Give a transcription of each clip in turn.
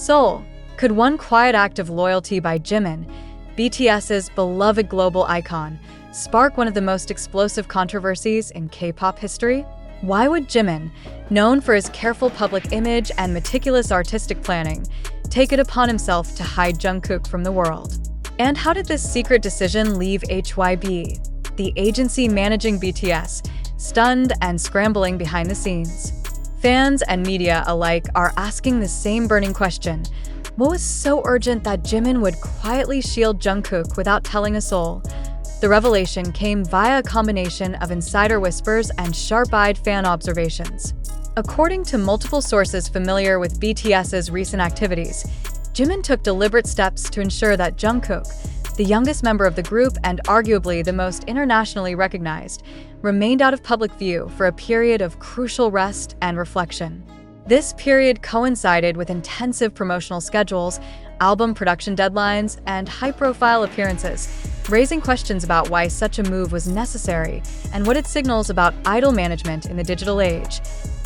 Seoul. Could one quiet act of loyalty by Jimin, BTS's beloved global icon, spark one of the most explosive controversies in K-pop history? Why would Jimin, known for his careful public image and meticulous artistic planning, take it upon himself to hide Jungkook from the world? And how did this secret decision leave HYB, the agency managing BTS, stunned and scrambling behind the scenes? Fans and media alike are asking the same burning question. What was so urgent that Jimin would quietly shield Jungkook without telling a soul? The revelation came via a combination of insider whispers and sharp-eyed fan observations. According to multiple sources familiar with BTS's recent activities, Jimin took deliberate steps to ensure that Jungkook, the youngest member of the group and arguably the most internationally recognized, remained out of public view for a period of crucial rest and reflection. This period coincided with intensive promotional schedules, album production deadlines, and high-profile appearances, raising questions about why such a move was necessary and what it signals about idol management in the digital age.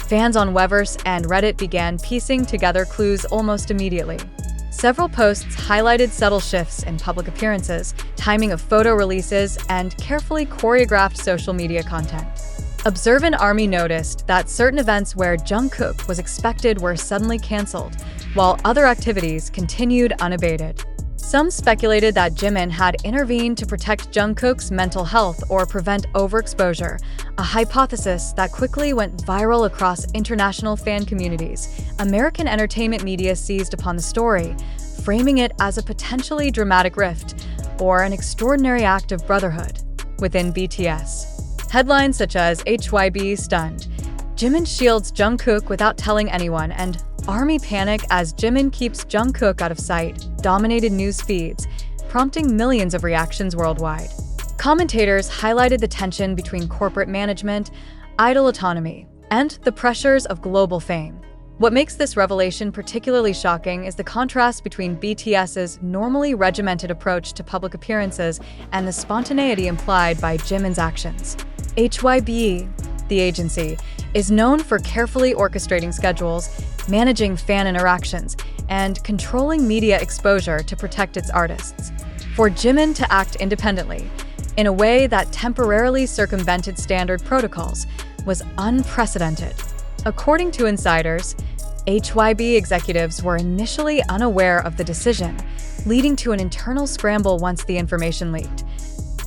Fans on Weverse and Reddit began piecing together clues almost immediately. Several posts highlighted subtle shifts in public appearances, timing of photo releases, and carefully choreographed social media content. Observant Army noticed that certain events where Jungkook was expected were suddenly canceled, while other activities continued unabated. Some speculated that Jimin had intervened to protect Jungkook's mental health or prevent overexposure, a hypothesis that quickly went viral across international fan communities. American entertainment media seized upon the story, framing it as a potentially dramatic rift or an extraordinary act of brotherhood within BTS. Headlines such as HYB stunned, Jimin shields Jungkook without telling anyone, and Army panic as Jimin keeps Jungkook out of sight dominated news feeds, prompting millions of reactions worldwide. Commentators highlighted the tension between corporate management, idol autonomy, and the pressures of global fame. What makes this revelation particularly shocking is the contrast between BTS's normally regimented approach to public appearances and the spontaneity implied by Jimin's actions. HYB, the agency, is known for carefully orchestrating schedules, managing fan interactions, and controlling media exposure to protect its artists. For Jimin to act independently, in a way that temporarily circumvented standard protocols, was unprecedented. According to insiders, HYB executives were initially unaware of the decision, leading to an internal scramble once the information leaked.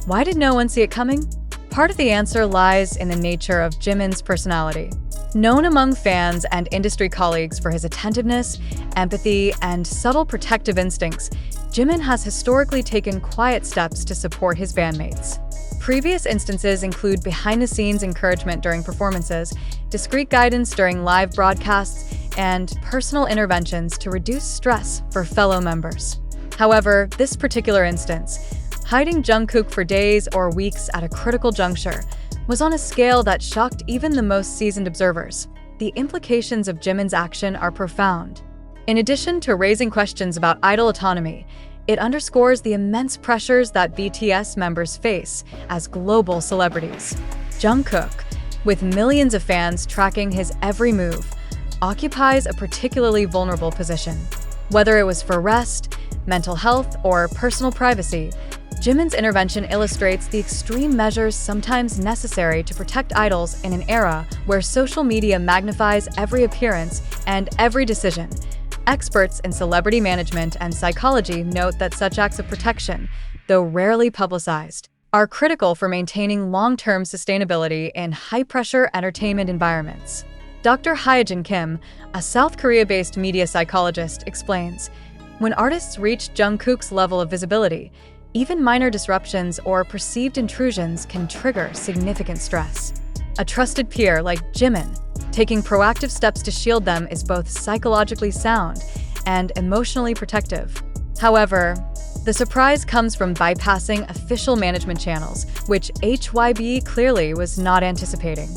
Why did no one see it coming? Part of the answer lies in the nature of Jimin's personality. Known among fans and industry colleagues for his attentiveness, empathy, and subtle protective instincts, Jimin has historically taken quiet steps to support his bandmates. Previous instances include behind-the-scenes encouragement during performances, discreet guidance during live broadcasts, and personal interventions to reduce stress for fellow members. However, this particular instance, hiding Jungkook for days or weeks at a critical juncture, was on a scale that shocked even the most seasoned observers. The implications of Jimin's action are profound. In addition to raising questions about idol autonomy, it underscores the immense pressures that BTS members face as global celebrities. Jungkook, with millions of fans tracking his every move, occupies a particularly vulnerable position. Whether it was for rest, mental health, or personal privacy, Jimin's intervention illustrates the extreme measures sometimes necessary to protect idols in an era where social media magnifies every appearance and every decision. Experts in celebrity management and psychology note that such acts of protection, though rarely publicized, are critical for maintaining long-term sustainability in high-pressure entertainment environments. Dr. Hyejin Kim, a South Korea-based media psychologist, explains, when artists reach Jungkook's level of visibility, even minor disruptions or perceived intrusions can trigger significant stress. A trusted peer like Jimin, taking proactive steps to shield them is both psychologically sound and emotionally protective. However, the surprise comes from bypassing official management channels, which HYB clearly was not anticipating.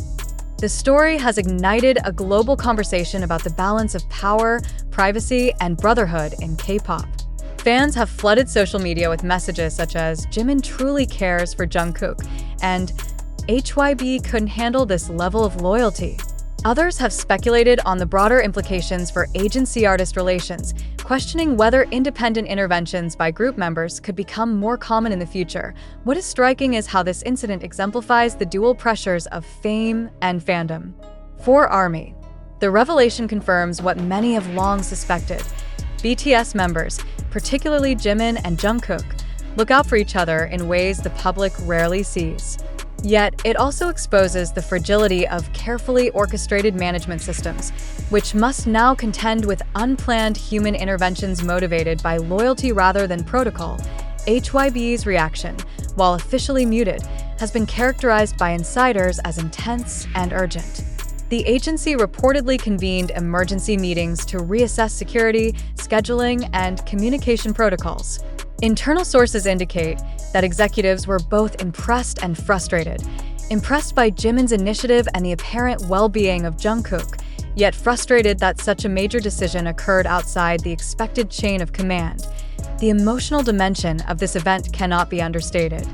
The story has ignited a global conversation about the balance of power, privacy, and brotherhood in K-pop. Fans have flooded social media with messages such as "Jimin truly cares for Jungkook" and "HYB couldn't handle this level of loyalty." Others have speculated on the broader implications for agency-artist relations, questioning whether independent interventions by group members could become more common in the future. What is striking is how this incident exemplifies the dual pressures of fame and fandom. For ARMY, the revelation confirms what many have long suspected. BTS members, particularly Jimin and Jungkook, look out for each other in ways the public rarely sees. Yet, it also exposes the fragility of carefully orchestrated management systems, which must now contend with unplanned human interventions motivated by loyalty rather than protocol. HYB's reaction, while officially muted, has been characterized by insiders as intense and urgent. The agency reportedly convened emergency meetings to reassess security, scheduling, and communication protocols. Internal sources indicate that executives were both impressed and frustrated. Impressed by Jimin's initiative and the apparent well-being of Jungkook, yet frustrated that such a major decision occurred outside the expected chain of command. The emotional dimension of this event cannot be understated.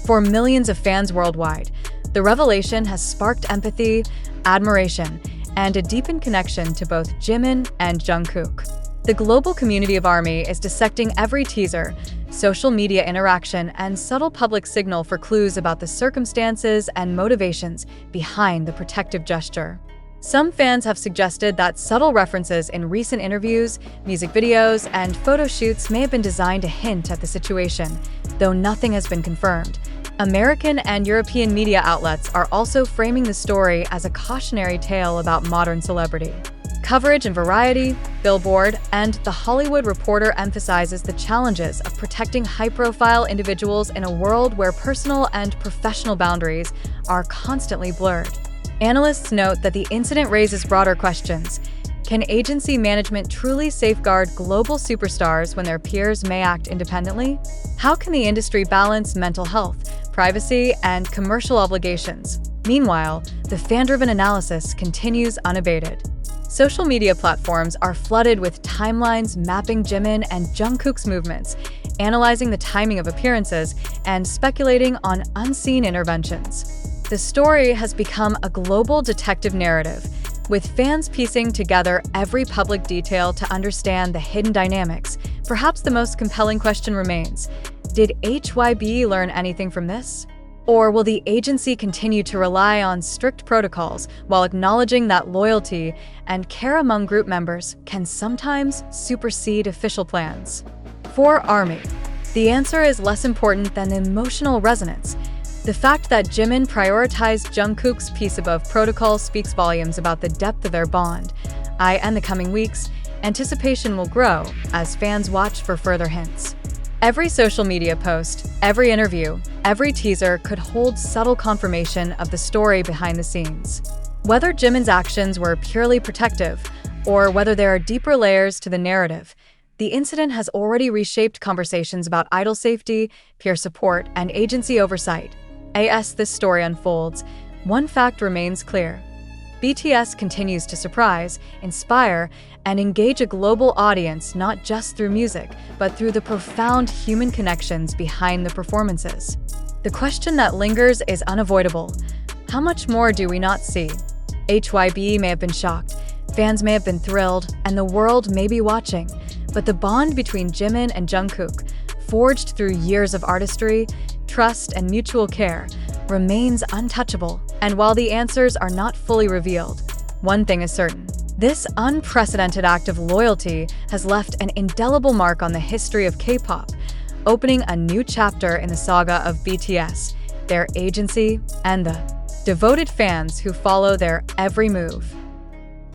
For millions of fans worldwide, the revelation has sparked empathy, admiration, and a deepened connection to both Jimin and Jungkook. The global community of ARMY is dissecting every teaser, social media interaction, and subtle public signal for clues about the circumstances and motivations behind the protective gesture. Some fans have suggested that subtle references in recent interviews, music videos, and photo shoots may have been designed to hint at the situation, though nothing has been confirmed. American and European media outlets are also framing the story as a cautionary tale about modern celebrity. Coverage in Variety, Billboard, and The Hollywood Reporter emphasizes the challenges of protecting high-profile individuals in a world where personal and professional boundaries are constantly blurred. Analysts note that the incident raises broader questions. Can agency management truly safeguard global superstars when their peers may act independently? How can the industry balance mental health, privacy, and commercial obligations? Meanwhile, the fan-driven analysis continues unabated. Social media platforms are flooded with timelines mapping Jimin and Jungkook's movements, analyzing the timing of appearances, and speculating on unseen interventions. The story has become a global detective narrative, with fans piecing together every public detail to understand the hidden dynamics. Perhaps the most compelling question remains: did HYB learn anything from this? Or will the agency continue to rely on strict protocols while acknowledging that loyalty and care among group members can sometimes supersede official plans? For ARMY, the answer is less important than the emotional resonance. The fact that Jimin prioritized Jungkook's peace above protocol speaks volumes about the depth of their bond. In the coming weeks, anticipation will grow as fans watch for further hints. Every social media post, every interview, every teaser could hold subtle confirmation of the story behind the scenes. Whether Jimin's actions were purely protective, or whether there are deeper layers to the narrative, the incident has already reshaped conversations about idol safety, peer support, and agency oversight. As this story unfolds, one fact remains clear. BTS continues to surprise, inspire, and engage a global audience not just through music, but through the profound human connections behind the performances. The question that lingers is unavoidable. How much more do we not see? HYB may have been shocked, fans may have been thrilled, and the world may be watching, but the bond between Jimin and Jungkook, forged through years of artistry, trust, and mutual care, remains untouchable. And while the answers are not fully revealed, one thing is certain: this unprecedented act of loyalty has left an indelible mark on the history of K-pop, opening a new chapter in the saga of BTS, their agency, and the devoted fans who follow their every move.